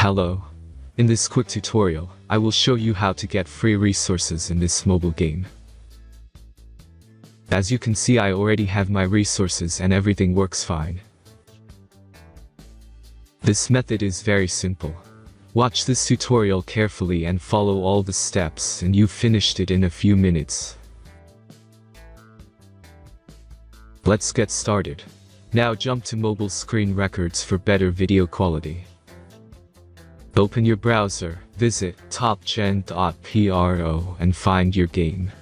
Hello. In this quick tutorial, I will show you how to get free resources in this mobile game. As you can see, I already have my resources and everything works fine. This method is very simple. Watch this tutorial carefully and follow all the steps and you've finished it in a few minutes. Let's get started. Now jump to mobile screen records for better video quality. Open your browser, visit topgen.pro and find your game.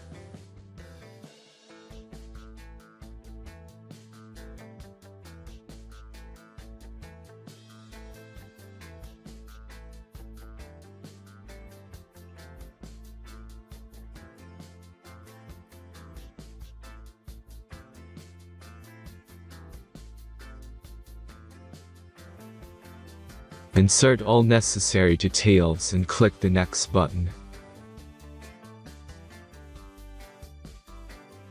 Insert all necessary details and click the next button.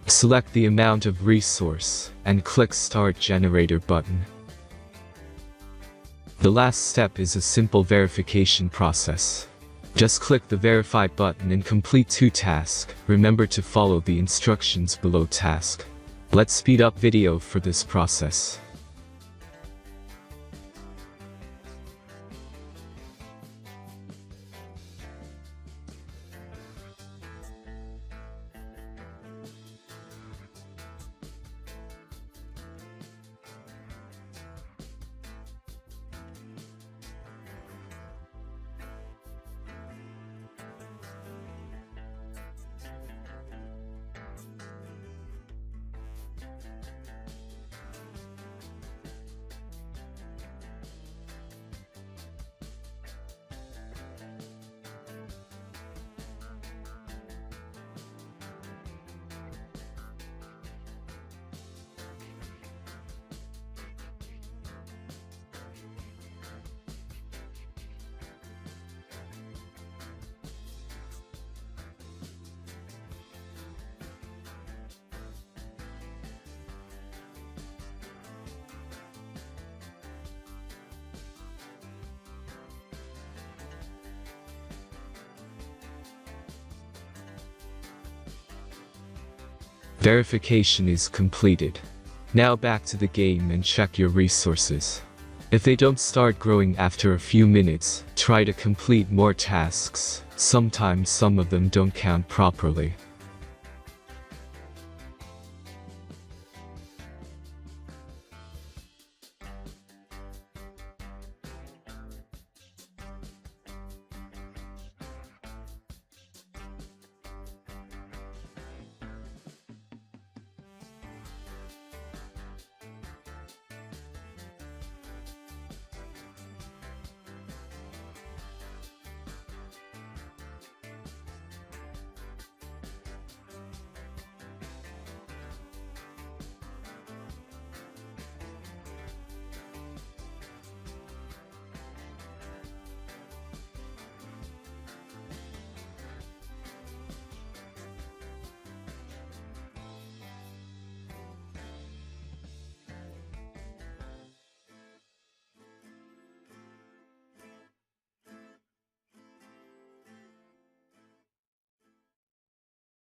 Select the amount of resource and click Start Generator button. The last step is a simple verification process. Just click the Verify button and complete 2 tasks. Remember to follow the instructions below task. Let's speed up video for this process. Verification is completed. Now back to the game and check your resources. If they don't start growing after a few minutes, try to complete more tasks. Sometimes some of them don't count properly.